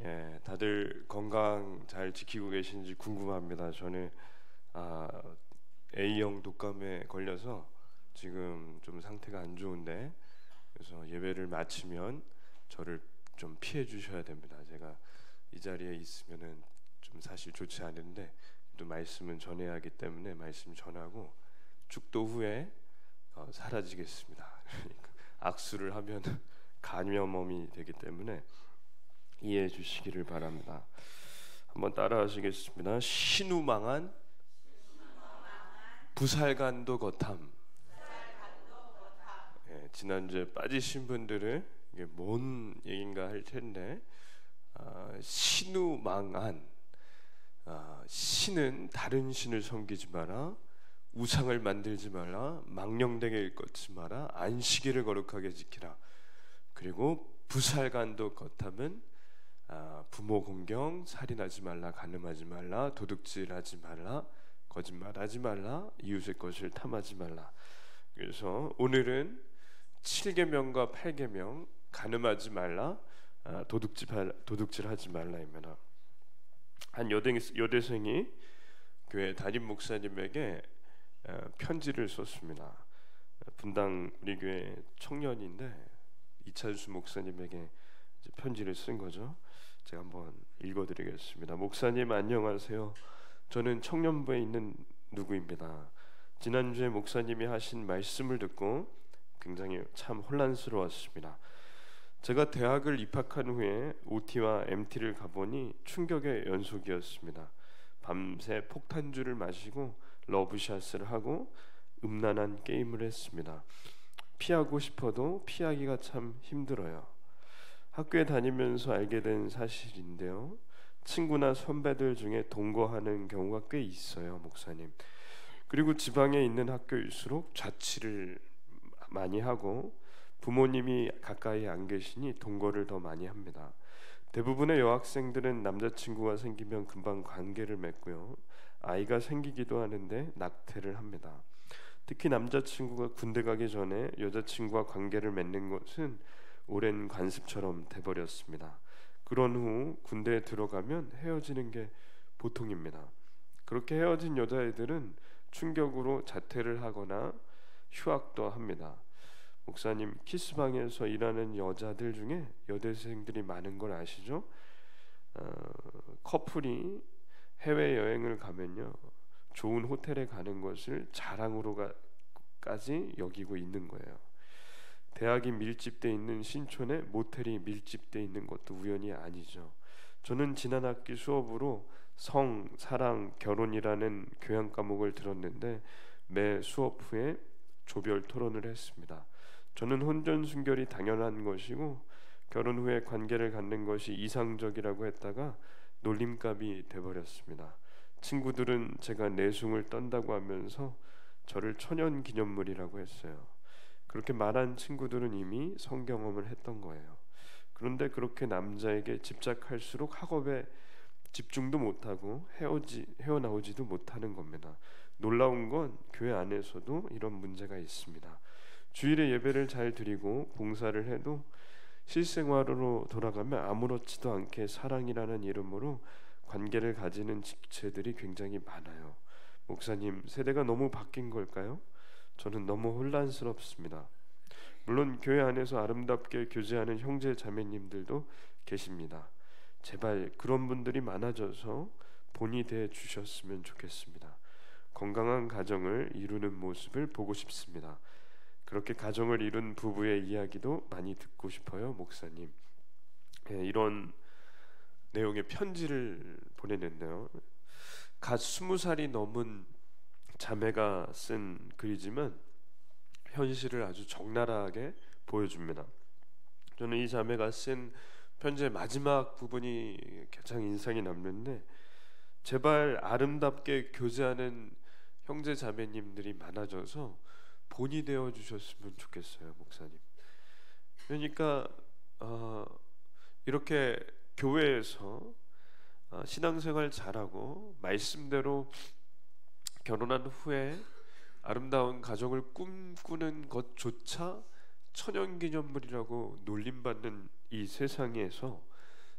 예, 다들 건강 잘 지키고 계신지 궁금합니다. 저는 A형 독감에 걸려서 지금 좀 상태가 안 좋은데, 그래서 예배를 마치면 저를 좀 피해 주셔야 됩니다. 제가 이 자리에 있으면은 좀 사실 좋지 않은데 또 말씀은 전해야 하기 때문에 말씀 전하고 축도 후에 사라지겠습니다. 그러니까 악수를 하면 감염이 되기 때문에 이해해 주시기를 바랍니다. 한번 따라하시겠습니다. 신우망한 부살간도 거탐. 예, 지난주에 빠지신 분들은 이게 뭔 얘긴가 할 텐데, 신우망한, 신은 다른 신을 섬기지 마라, 우상을 만들지 마라, 망령되게 일컫지 마라, 안식일을 거룩하게 지키라. 그리고 부살간도 거탐은 부모 공경, 살인하지 말라, 간음하지 말라, 도둑질하지 말라, 거짓말하지 말라, 이웃의 것을 탐하지 말라. 그래서 오늘은 7계명과 8계명, 간음하지 말라, 도둑질하지 말라입니다. 한 여대생이 교회 담임 목사님에게 편지를 썼습니다. 분당 우리 교회 청년인데 이찬수 목사님에게 편지를 쓴 거죠. 제가 한번 읽어드리겠습니다. 목사님 안녕하세요. 저는 청년부에 있는 누구입니다. 지난주에 목사님이 하신 말씀을 듣고 굉장히 참 혼란스러웠습니다. 제가 대학을 입학한 후에 OT와 MT를 가보니 충격의 연속이었습니다. 밤새 폭탄주를 마시고 러브샷을 하고 음란한 게임을 했습니다. 피하고 싶어도 피하기가 참 힘들어요. 학교에 다니면서 알게 된 사실인데요. 친구나 선배들 중에 동거하는 경우가 꽤 있어요, 목사님. 그리고 지방에 있는 학교일수록 자취를 많이 하고 부모님이 가까이 안 계시니 동거를 더 많이 합니다. 대부분의 여학생들은 남자친구가 생기면 금방 관계를 맺고요. 아이가 생기기도 하는데 낙태를 합니다. 특히 남자친구가 군대 가기 전에 여자친구와 관계를 맺는 것은 오랜 관습처럼 돼버렸습니다. 그런 후 군대에 들어가면 헤어지는 게 보통입니다. 그렇게 헤어진 여자애들은 충격으로 자퇴를 하거나 휴학도 합니다. 목사님, 키스방에서 일하는 여자들 중에 여대생들이 많은 걸 아시죠? 커플이 해외여행을 가면요, 좋은 호텔에 가는 것을 자랑으로까지 여기고 있는 거예요. 대학이 밀집돼 있는 신촌에 모텔이 밀집돼 있는 것도 우연이 아니죠. 저는 지난 학기 수업으로 성, 사랑, 결혼이라는 교양 과목을 들었는데 매 수업 후에 조별 토론을 했습니다. 저는 혼전 순결이 당연한 것이고 결혼 후에 관계를 갖는 것이 이상적이라고 했다가 놀림감이 돼버렸습니다. 친구들은 제가 내숭을 떤다고 하면서 저를 천연기념물이라고 했어요. 그렇게 말한 친구들은 이미 성경험을 했던 거예요. 그런데 그렇게 남자에게 집착할수록 학업에 집중도 못하고 헤어나오지도 못하는 겁니다. 놀라운 건 교회 안에서도 이런 문제가 있습니다. 주일에 예배를 잘 드리고 봉사를 해도 실생활로 돌아가면 아무렇지도 않게 사랑이라는 이름으로 관계를 가지는 지체들이 굉장히 많아요. 목사님, 세대가 너무 바뀐 걸까요? 저는 너무 혼란스럽습니다. 물론 교회 안에서 아름답게 교제하는 형제 자매님들도 계십니다. 제발 그런 분들이 많아져서 본이 돼 주셨으면 좋겠습니다. 건강한 가정을 이루는 모습을 보고 싶습니다. 그렇게 가정을 이룬 부부의 이야기도 많이 듣고 싶어요, 목사님. 이런 내용의 편지를 보내는데요. 갓 20살이 넘은 자매가 쓴 글이지만 현실을 아주 적나라하게 보여줍니다. 저는 이 자매가 쓴 편지의 마지막 부분이 가장 인상이 남는데, 제발 아름답게 교제하는 형제 자매님들이 많아져서 본이 되어 주셨으면 좋겠어요, 목사님. 그러니까 이렇게 교회에서 신앙생활 잘하고 말씀대로 결혼한 후에 아름다운 가정을 꿈꾸는 것조차 천연기념물이라고 놀림받는 이 세상에서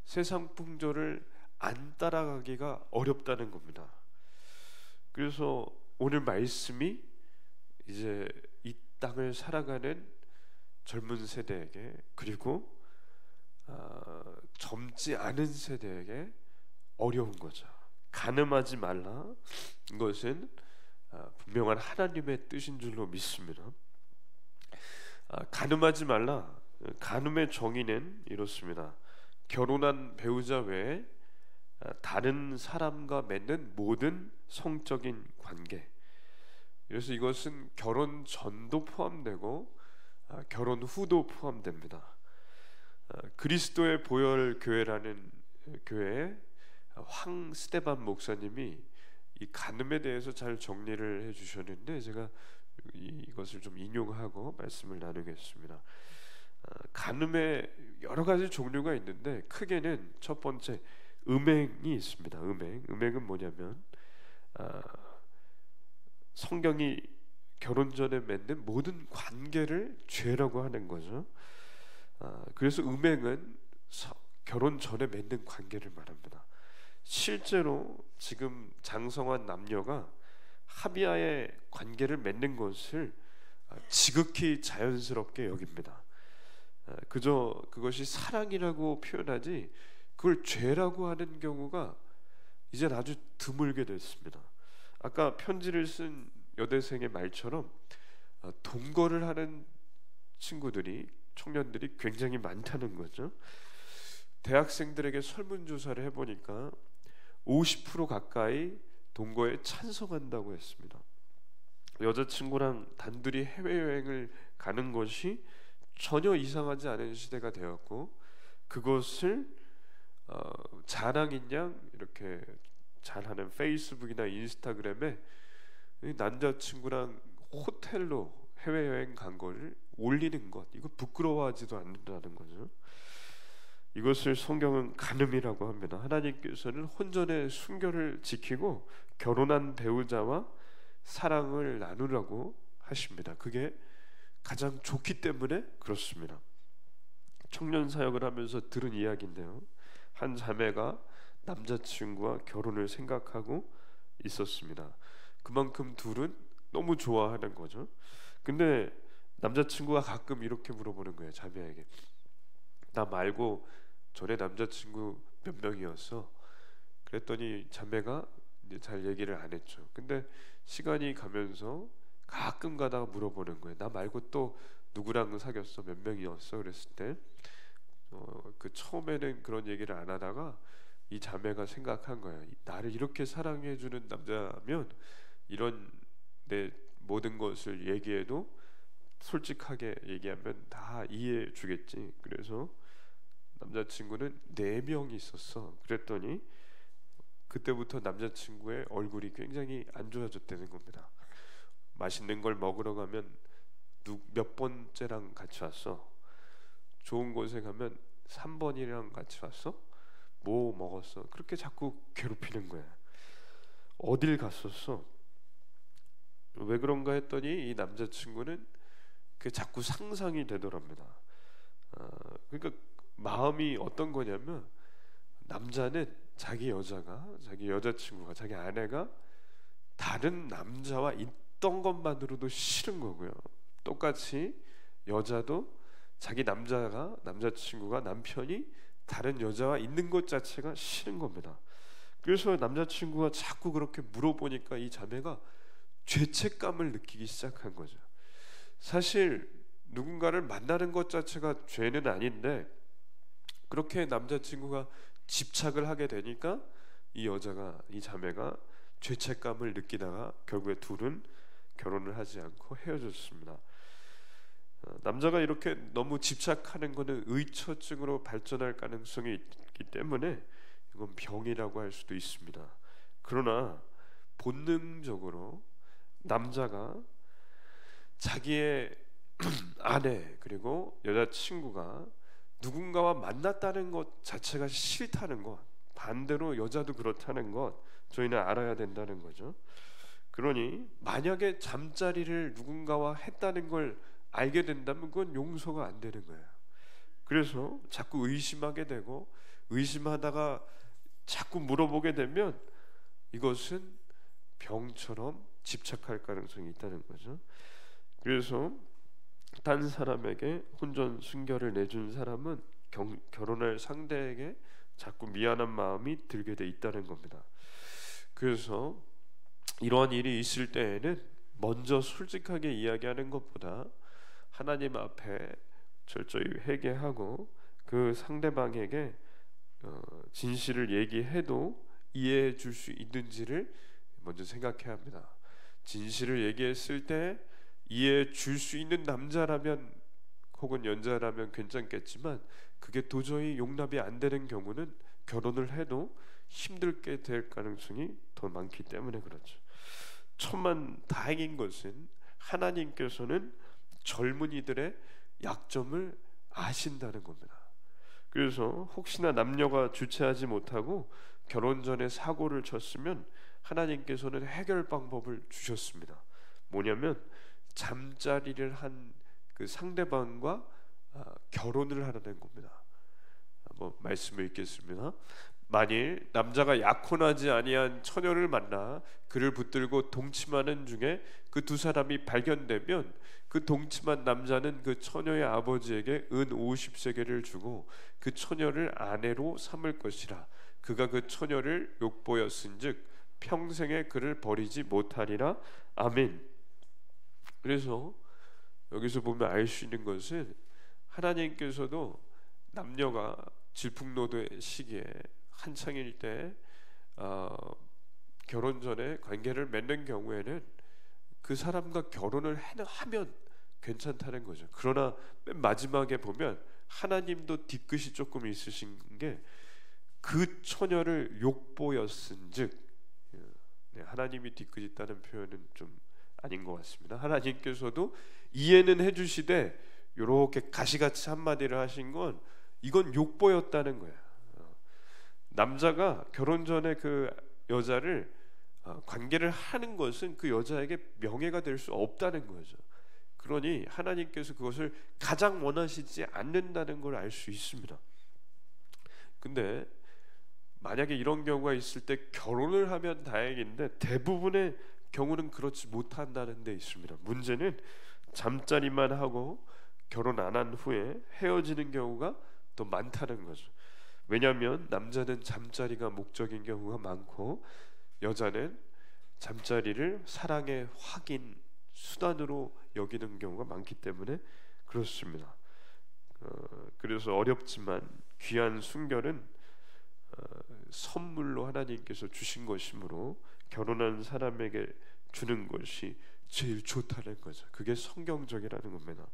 세상 풍조를 안 따라가기가 어렵다는 겁니다. 그래서 오늘 말씀이 이제 이 땅을 살아가는 젊은 세대에게, 그리고 젊지 않은 세대에게 어려운 거죠. 간음하지 말라. 이것은 분명한 하나님의 뜻인 줄로 믿습니다. 간음하지 말라. 간음의 정의는 이렇습니다. 결혼한 배우자 외에 다른 사람과 맺는 모든 성적인 관계. 그래서 이것은 결혼 전도 포함되고 결혼 후도 포함됩니다. 그리스도의 보혈 교회라는 교회에 황 스테반 목사님이 이 간음에 대해서 잘 정리를 해주셨는데, 제가 이것을 좀 인용하고 말씀을 나누겠습니다. 간음의 여러 가지 종류가 있는데, 크게는 첫 번째 음행이 있습니다. 음행은 뭐냐면 성경이 결혼 전에 맺는 모든 관계를 죄라고 하는 거죠. 그래서 음행은 결혼 전에 맺는 관계를 말합니다. 실제로 지금 장성한 남녀가 합의하에 관계를 맺는 것을 지극히 자연스럽게 여깁니다. 그저 그것이 사랑이라고 표현하지 그걸 죄라고 하는 경우가 이젠 아주 드물게 됐습니다. 아까 편지를 쓴 여대생의 말처럼 동거를 하는 친구들이, 청년들이 굉장히 많다는 거죠. 대학생들에게 설문조사를 해보니까 50% 가까이 동거에 찬성한다고 했습니다. 여자친구랑 단둘이 해외여행을 가는 것이 전혀 이상하지 않은 시대가 되었고, 그것을 자랑인 양 이렇게 잘하는 페이스북이나 인스타그램에 남자친구랑 호텔로 해외여행 간 거를 올리는 것, 이거 부끄러워하지도 않는다는 거죠. 이것을 성경은 간음이라고 합니다. 하나님께서는 혼전의 순결을 지키고 결혼한 배우자와 사랑을 나누라고 하십니다. 그게 가장 좋기 때문에 그렇습니다. 청년 사역을 하면서 들은 이야기인데요, 한 자매가 남자친구와 결혼을 생각하고 있었습니다. 그만큼 둘은 너무 좋아하는 거죠. 근데 남자친구가 가끔 이렇게 물어보는 거예요, 자매에게. 나 말고 전에 남자친구 몇 명이었어? 그랬더니 자매가 이제 잘 얘기를 안 했죠. 근데 시간이 가면서 가끔 가다가 물어보는 거예요. 나 말고 또 누구랑 사귀었어? 몇 명이었어? 그랬을 때 그 처음에는 그런 얘기를 안 하다가 이 자매가 생각한 거예요. 나를 이렇게 사랑해주는 남자면 이런 내 모든 것을 얘기해도 솔직하게 얘기하면 다 이해해 주겠지. 그래서 남자친구는 4명이 있었어. 그랬더니 그때부터 남자친구의 얼굴이 굉장히 안 좋아졌다는 겁니다. 맛있는 걸 먹으러 가면 몇 번째랑 같이 왔어? 좋은 곳에 가면 3번이랑 같이 왔어? 뭐 먹었어? 그렇게 자꾸 괴롭히는 거야. 어딜 갔었어? 왜 그런가 했더니 이 남자친구는 그 자꾸 상상이 되더랍니다. 그러니까 마음이 어떤 거냐면, 남자는 자기 여자가, 자기 여자친구가, 자기 아내가 다른 남자와 있던 것만으로도 싫은 거고요. 똑같이 여자도 자기 남자친구가, 남편이 다른 여자와 있는 것 자체가 싫은 겁니다. 그래서 남자친구가 자꾸 그렇게 물어보니까 이 자매가 죄책감을 느끼기 시작한 거죠. 사실 누군가를 만나는 것 자체가 죄는 아닌데, 그렇게 남자친구가 집착을 하게 되니까 이 자매가 죄책감을 느끼다가 결국에 둘은 결혼을 하지 않고 헤어졌습니다. 남자가 이렇게 너무 집착하는 것은 의처증으로 발전할 가능성이 있기 때문에 이건 병이라고 할 수도 있습니다. 그러나 본능적으로 남자가 자기의 아내 그리고 여자친구가 누군가와 만났다는 것 자체가 싫다는 것, 반대로 여자도 그렇다는 것, 저희는 알아야 된다는 거죠. 그러니 만약에 잠자리를 누군가와 했다는 걸 알게 된다면 그건 용서가 안 되는 거예요. 그래서 자꾸 의심하게 되고 의심하다가 자꾸 물어보게 되면 이것은 병처럼 집착할 가능성이 있다는 거죠. 그래서 딴 사람에게 혼전 순결을 내준 사람은 결혼할 상대에게 자꾸 미안한 마음이 들게 돼 있다는 겁니다. 그래서 이러한 일이 있을 때에는 먼저 솔직하게 이야기하는 것보다 하나님 앞에 철저히 회개하고 그 상대방에게 진실을 얘기해도 이해해 줄 수 있는지를 먼저 생각해야 합니다. 진실을 얘기했을 때 이해해 줄 수 있는 남자라면 혹은 여자라면 괜찮겠지만 그게 도저히 용납이 안 되는 경우는 결혼을 해도 힘들게 될 가능성이 더 많기 때문에 그렇죠. 천만 다행인 것은 하나님께서는 젊은이들의 약점을 아신다는 겁니다. 그래서 혹시나 남녀가 주체하지 못하고 결혼 전에 사고를 쳤으면 하나님께서는 해결 방법을 주셨습니다. 뭐냐면 잠자리를 한 그 상대방과 결혼을 하라는 겁니다. 한번 말씀을 읽겠습니다. 만일 남자가 약혼하지 아니한 처녀를 만나 그를 붙들고 동침하는 중에 그 두 사람이 발견되면 그 동침한 남자는 그 처녀의 아버지에게 은 50세겔을 주고 그 처녀를 아내로 삼을 것이라. 그가 그 처녀를 욕보였은즉 평생에 그를 버리지 못하리라. 아멘. 그래서 여기서 보면 알 수 있는 것은 하나님께서도 남녀가 질풍노도의 시기에 한창일 때 결혼 전에 관계를 맺는 경우에는 그 사람과 결혼을 하면 괜찮다는 거죠. 그러나 맨 마지막에 보면 하나님도 뒤끝이 조금 있으신 게 그 처녀를 욕보였은즉, 하나님이 뒤끝이 있다는 표현은 좀 아닌 것 같습니다. 하나님께서도 이해는 해주시되 이렇게 가시같이 한마디를 하신 건 이건 욕보였다는 거예요. 남자가 결혼 전에 그 여자를 관계를 하는 것은 그 여자에게 명예가 될 수 없다는 거죠. 그러니 하나님께서 그것을 가장 원하시지 않는다는 걸 알 수 있습니다. 근데 만약에 이런 경우가 있을 때 결혼을 하면 다행인데 대부분의 경우는 그렇지 못한다는 데 있습니다. 문제는 잠자리만 하고 결혼 안 한 후에 헤어지는 경우가 더 많다는 거죠. 왜냐하면 남자는 잠자리가 목적인 경우가 많고 여자는 잠자리를 사랑의 확인 수단으로 여기는 경우가 많기 때문에 그렇습니다. 그래서 어렵지만 귀한 순결은 선물로 하나님께서 주신 것이므로 결혼한 사람에게 주는 것이 제일 좋다는 거죠. 그게 성경적이라는 겁니다.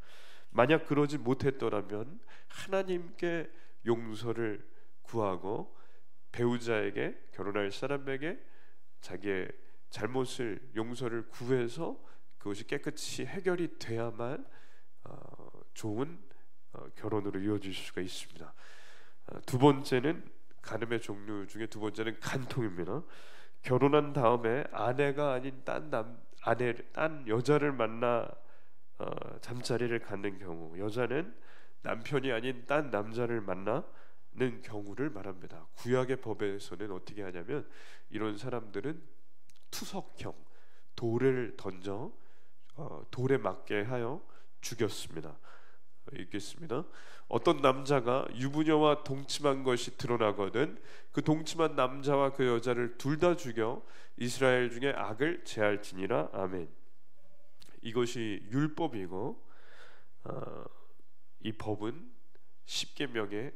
만약 그러지 못했더라면 하나님께 용서를 구하고 배우자에게, 결혼할 사람에게 자기의 잘못을 용서를 구해서 그것이 깨끗이 해결이 돼야만 좋은 결혼으로 이어질 수가 있습니다. 두 번째는 간음의 종류 중에 두 번째는 간통입니다. 결혼한 다음에 아내가 아닌 딴 여자를 만나 잠자리를 갖는 경우, 여자는 남편이 아닌 딴 남자를 만나는 경우를 말합니다. 구약의 법에서는 어떻게 하냐면 이런 사람들은 투석형, 돌을 던져 돌에 맞게 하여 죽였습니다. 읽겠습니다. 어떤 남자가 유부녀와 동침한 것이 드러나거든 그 동침한 남자와 그 여자를 둘 다 죽여 이스라엘 중에 악을 제할지니라. 아멘. 이것이 율법이고 이 법은 10계명의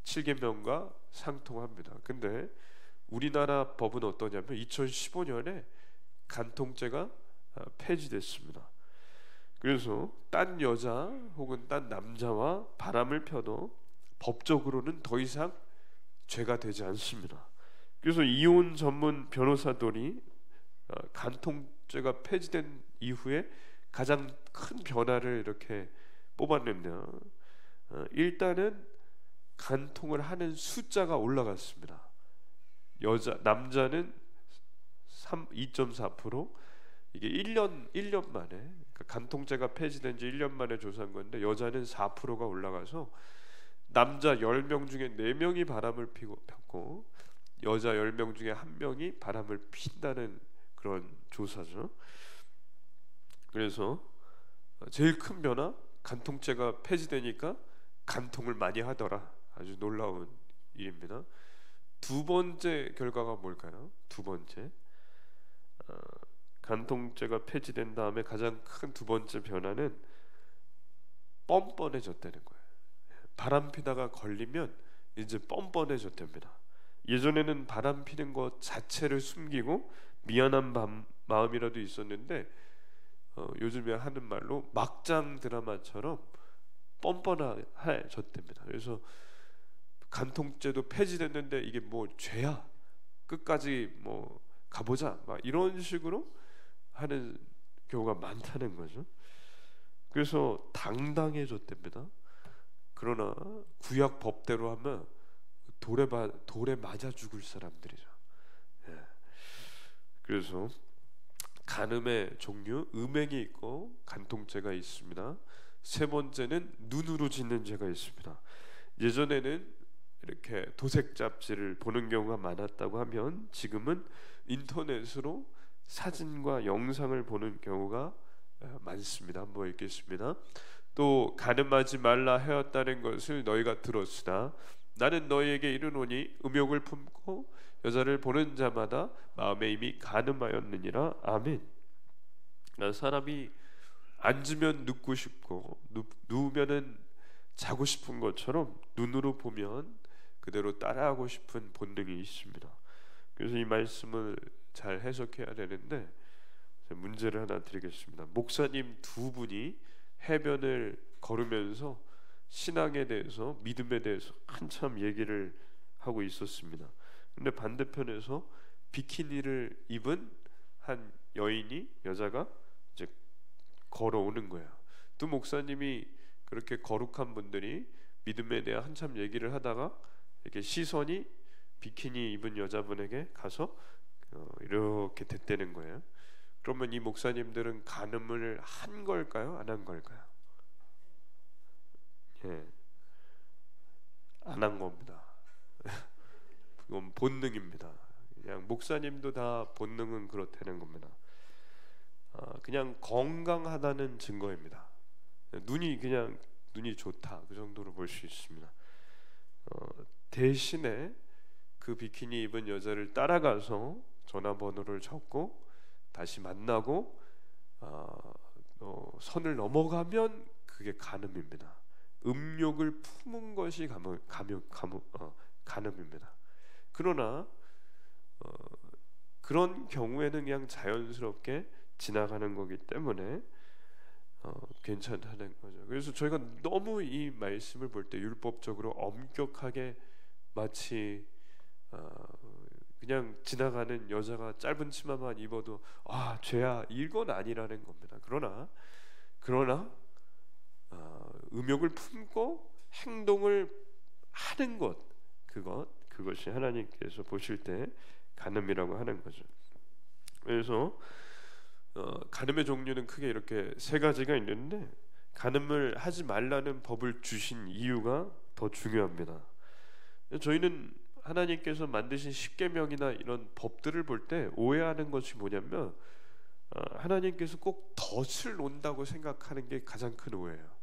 7계명과 상통합니다. 근데 우리나라 법은 어떠냐면 2015년에 간통죄가 폐지됐습니다. 그래서 딴 여자 혹은 딴 남자와 바람을 펴도 법적으로는 더 이상 죄가 되지 않습니다. 그래서 이혼 전문 변호사들이 간통죄가 폐지된 이후에 가장 큰 변화를 이렇게 뽑았는데요. 일단은 간통을 하는 숫자가 올라갔습니다. 남자는 2.4%, 이게 1년 만에, 그러니까 간통죄가 폐지된 지 1년 만에 조사한 건데 여자는 4%가 올라가서 남자 10명 중에 4명이 바람을 폈고 여자 10명 중에 1명이 바람을 핀다는 그런 조사죠. 그래서 제일 큰 변화, 간통죄가 폐지되니까 간통을 많이 하더라. 아주 놀라운 일입니다. 두 번째 결과가 뭘까요? 두 번째, 간통죄가 폐지된 다음에 가장 큰 두 번째 변화는 뻔뻔해졌다는 거예요. 바람 피다가 걸리면 이제 뻔뻔해졌답니다. 예전에는 바람 피는 것 자체를 숨기고 미안한 마음이라도 있었는데 요즘에 하는 말로 막장 드라마처럼 뻔뻔해졌답니다. 그래서 간통죄도 폐지됐는데 이게 뭐 죄야, 끝까지 뭐 가보자, 막 이런 식으로 하는 경우가 많다는 거죠. 그래서 당당해졌답니다. 그러나 구약 법대로 하면 돌에 맞아 죽을 사람들이죠. 예. 그래서 간음의 종류, 음행이 있고 간통죄가 있습니다. 세 번째는 눈으로 짓는 죄가 있습니다. 예전에는 이렇게 도색 잡지를 보는 경우가 많았다고 하면 지금은 인터넷으로 사진과 영상을 보는 경우가 많습니다. 한번 읽겠습니다. 또 간음하지 말라 하였다는 것을 너희가 들었으나 나는 너희에게 이르노니 음욕을 품고 여자를 보는 자마다 마음에 이미 간음하였느니라. 아멘. 사람이 앉으면 눕고 싶고 누우면은 자고 싶은 것처럼 눈으로 보면 그대로 따라하고 싶은 본능이 있습니다. 그래서 이 말씀을 잘 해석해야 되는데 문제를 하나 드리겠습니다. 목사님 두 분이 해변을 걸으면서 신앙에 대해서, 믿음에 대해서 한참 얘기를 하고 있었습니다. 근데 반대편에서 비키니를 입은 한 여자가 이제 걸어오는 거예요. 두 목사님이 그렇게 거룩한 분들이 믿음에 대해 한참 얘기를 하다가 이렇게 시선이 비키니 입은 여자분에게 가서 이렇게 됐다는 거예요. 그러면 이 목사님들은 간음을 한 걸까요? 안 한 걸까요? 예, 안 한 겁니다. 그건 본능입니다. 그냥 목사님도 다 본능은 그렇다는 겁니다. 그냥 건강하다는 증거입니다. 눈이 좋다, 그 정도로 볼 수 있습니다. 대신에 그 비키니 입은 여자를 따라가서 전화번호를 적고 다시 만나고 선을 넘어가면 그게 간음입니다. 음욕을 품은 것이 간음입니다. 그러나 그런 경우에는 그냥 자연스럽게 지나가는 거기 때문에 괜찮다는 거죠. 그래서 저희가 너무 이 말씀을 볼 때 율법적으로 엄격하게 마치 그냥 지나가는 여자가 짧은 치마만 입어도 죄야, 이건 아니라는 겁니다. 그러나 음욕을 품고 행동을 하는 것, 그것이 하나님께서 보실 때 간음이라고 하는 거죠. 그래서 간음의 종류는 크게 이렇게 세 가지가 있는데 간음을 하지 말라는 법을 주신 이유가 더 중요합니다. 저희는 하나님께서 만드신 십계명이나 이런 법들을 볼 때 오해하는 것이 뭐냐면 하나님께서 꼭 덫을 놓는다고 생각하는 게 가장 큰 오해예요.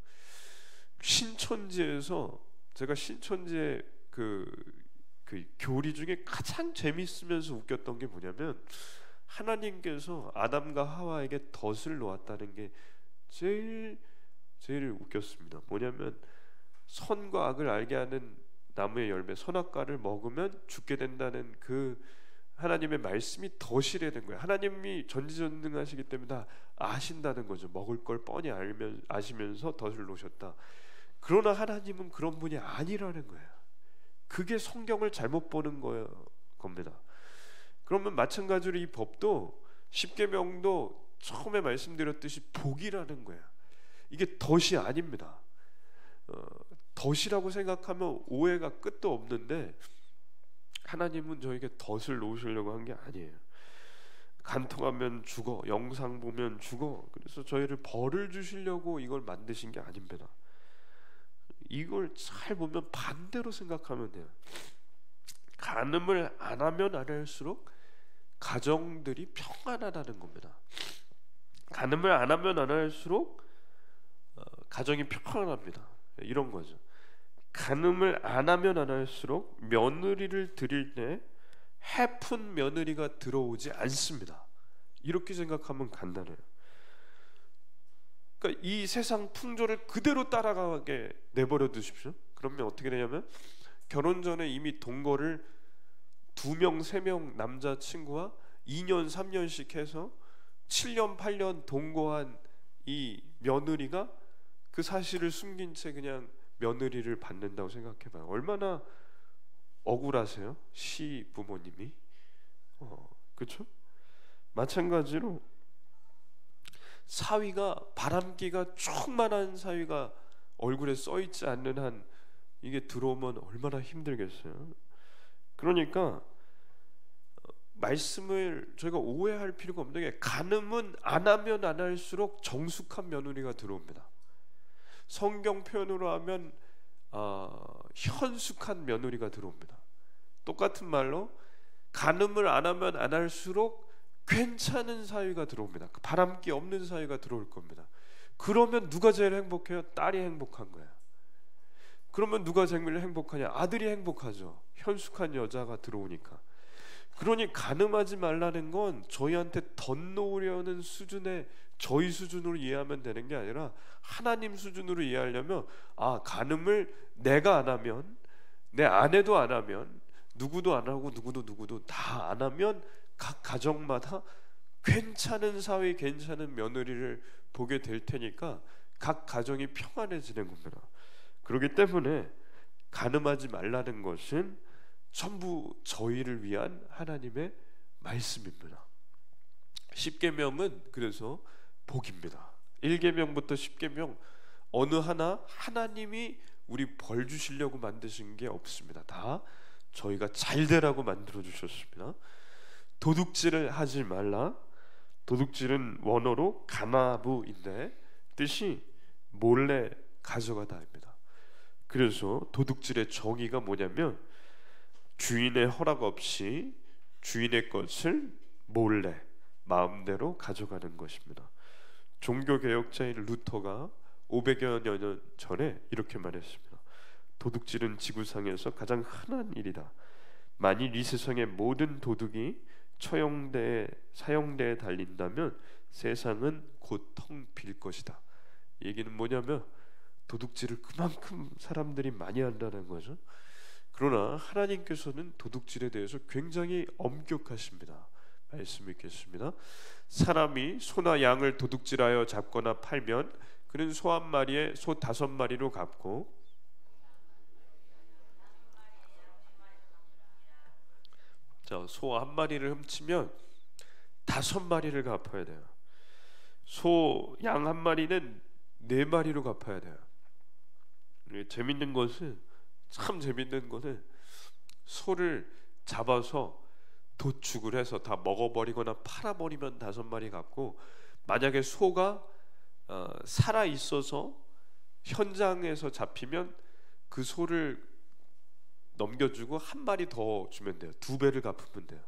신천지에서 제가 신천지의 그 교리 중에 가장 재밌으면서 웃겼던 게 뭐냐면 하나님께서 아담과 하와에게 덫을 놓았다는 게 제일 웃겼습니다. 뭐냐면 선과 악을 알게 하는 나무의 열매 선악과를 먹으면 죽게 된다는 그 하나님의 말씀이 덫이래 된 거예요. 하나님이 전지전능하시기 때문에 다 아신다는 거죠. 먹을 걸 뻔히 아시면서 덫을 놓으셨다. 그러나 하나님은 그런 분이 아니라는 거예요. 그게 성경을 잘못 보는 겁니다. 그러면 마찬가지로 이 법도 십계명도 처음에 말씀드렸듯이 복이라는 거예요. 이게 덫이 아닙니다. 덫이라고 생각하면 오해가 끝도 없는데 하나님은 저에게 덫을 놓으시려고 한 게 아니에요. 간통하면 죽어, 영상 보면 죽어. 그래서 저희를 벌을 주시려고 이걸 만드신 게 아닙니다. 이걸 잘 보면 반대로 생각하면 돼요. 간음을 안 하면 안 할수록 가정들이 평안하다는 겁니다. 간음을 안 하면 안 할수록 가정이 평안합니다. 이런 거죠. 간음을 안 하면 안 할수록 며느리를 드릴 때 해픈 며느리가 들어오지 않습니다. 이렇게 생각하면 간단해요. 그러니까 이 세상 풍조를 그대로 따라가게 내버려 두십시오. 그러면 어떻게 되냐면 결혼 전에 이미 동거를 2명, 3명 남자친구와 2년, 3년씩 해서 7년, 8년 동거한 이 며느리가 그 사실을 숨긴 채 그냥 며느리를 받는다고 생각해봐요. 얼마나 억울하세요? 시부모님이. 그렇죠? 마찬가지로 사위가 바람기가 충만한 사위가 얼굴에 써있지 않는 한 이게 들어오면 얼마나 힘들겠어요. 그러니까 말씀을 저희가 오해할 필요가 없는 게 간음은 안 하면 안 할수록 정숙한 며느리가 들어옵니다. 성경 표현으로 하면 현숙한 며느리가 들어옵니다. 똑같은 말로 간음을 안 하면 안 할수록 괜찮은 사위가 들어옵니다. 바람기 없는 사위가 들어올 겁니다. 그러면 누가 제일 행복해요? 딸이 행복한 거예요. 그러면 누가 제일 행복하냐? 아들이 행복하죠. 현숙한 여자가 들어오니까. 그러니 간음하지 말라는 건 저희한테 덧놓으려는 수준의 저희 수준으로 이해하면 되는 게 아니라 하나님 수준으로 이해하려면 간음을 내가 안 하면, 내 아내도 안 하면, 누구도 안 하고 누구도 다 안 하면 각 가정마다 괜찮은 사위, 괜찮은 며느리를 보게 될 테니까 각 가정이 평안해지는 겁니다. 그렇기 때문에 간음하지 말라는 것은 전부 저희를 위한 하나님의 말씀입니다. 10계명은 그래서 복입니다. 1계명부터 10계명 어느 하나 하나님이 우리 벌 주시려고 만드신 게 없습니다. 다 저희가 잘 되라고 만들어 주셨습니다. 도둑질을 하지 말라. 도둑질은 원어로 가나부인데 뜻이 몰래 가져가다입니다. 그래서 도둑질의 정의가 뭐냐면 주인의 허락 없이 주인의 것을 몰래 마음대로 가져가는 것입니다. 종교개혁자인 루터가 500여 년 전에 이렇게 말했습니다. 도둑질은 지구상에서 가장 흔한 일이다. 만일 이 세상의 모든 도둑이 처형대에 사형대에 달린다면 세상은 곧 텅 빌 것이다. 이 얘기는 뭐냐면 도둑질을 그만큼 사람들이 많이 한다는 거죠. 그러나 하나님께서는 도둑질에 대해서 굉장히 엄격하십니다. 말씀 읽겠습니다. 사람이 소나 양을 도둑질하여 잡거나 팔면 그는 소 한 마리에 소 5마리로 갚고 소 한 마리를 훔치면 5마리를 갚아야 돼요. 소 양 한 마리는 4마리로 갚아야 돼요. 재밌는 것은 소를 잡아서 도축을 해서 다 먹어버리거나 팔아버리면 5마리 갚고, 만약에 소가 살아 있어서 현장에서 잡히면 그 소를 넘겨주고 1마리 더 주면 돼요. 2배를 갚으면 돼요.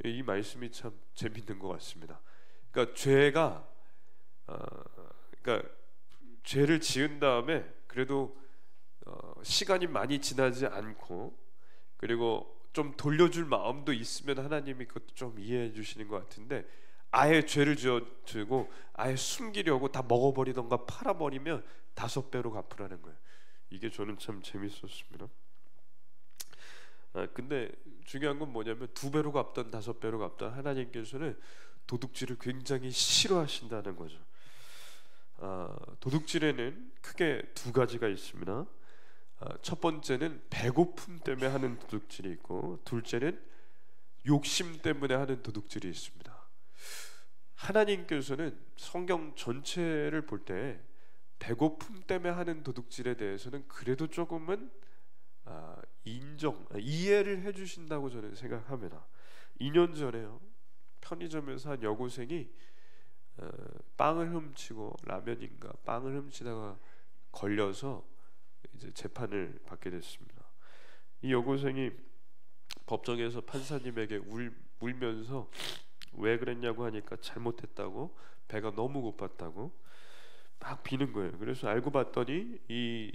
이 말씀이 참 재밌는 것 같습니다. 그러니까 죄를 지은 다음에 그래도 시간이 많이 지나지 않고 그리고 좀 돌려줄 마음도 있으면 하나님이 그것도 좀 이해해 주시는 것 같은데, 아예 죄를 지어주고 아예 숨기려고 다 먹어버리던가 팔아버리면 5배로 갚으라는 거예요. 이게 저는 참 재밌었습니다. 근데 중요한 건 뭐냐면 2배로 갚던 5배로 갚던 하나님께서는 도둑질을 굉장히 싫어하신다는 거죠. 도둑질에는 크게 2가지가 있습니다. 첫 번째는 배고픔 때문에 하는 도둑질이 있고, 둘째는 욕심 때문에 하는 도둑질이 있습니다. 하나님께서는 성경 전체를 볼 때 배고픔 때문에 하는 도둑질에 대해서는 그래도 조금은 이해를 해주신다고 저는 생각합니다. 2년 전에요, 편의점에서 한 여고생이 빵을 훔치고 빵을 훔치다가 걸려서 이제 재판을 받게 됐습니다. 이 여고생이 법정에서 판사님에게 울면서 왜 그랬냐고 하니까 잘못했다고, 배가 너무 고팠다고 막 비는 거예요. 그래서 알고 봤더니 이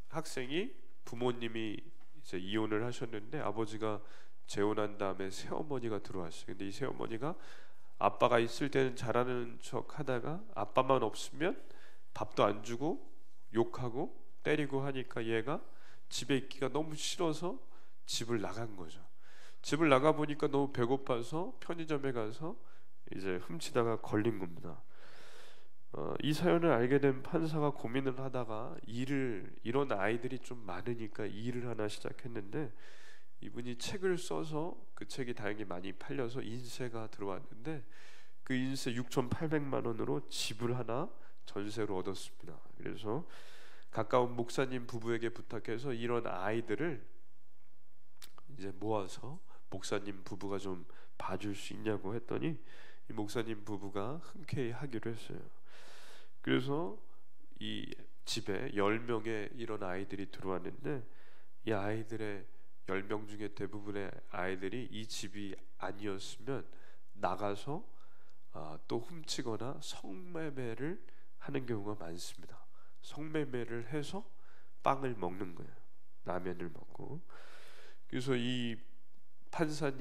학생이 부모님이 이제 이혼을 하셨는데 아버지가 재혼한 다음에 새어머니가 들어왔어요. 근데 이 새어머니가 아빠가 있을 때는 잘하는 척 하다가 아빠만 없으면 밥도 안 주고 욕하고 때리고 하니까 얘가 집에 있기가 너무 싫어서 집을 나간 거죠. 집을 나가 보니까 너무 배고파서 편의점에 가서 이제 훔치다가 걸린 겁니다. 이 사연을 알게 된 판사가 고민을 하다가 이런 아이들이 좀 많으니까 일을 하나 시작했는데, 이분이 책을 써서 그 책이 다행히 많이 팔려서 인세가 들어왔는데 그 인세 6,800만 원으로 집을 하나 전세로 얻었습니다. 그래서 가까운 목사님 부부에게 부탁해서 이런 아이들을 이제 모아서 목사님 부부가 좀 봐줄 수 있냐고 했더니 이 목사님 부부가 흔쾌히 하기로 했어요. 그래서 이 집에 10명의 이런 아이들이 들어왔는데 이 아이들의 10명 중에 대부분의 아이들이 이 집이 아니었으면 나가서 또 훔치거나 성매매를 하는 경우가 많습니다. 성매매를 해서 빵을 먹는 거예요. 라면을 먹고. 그래서 이 판사님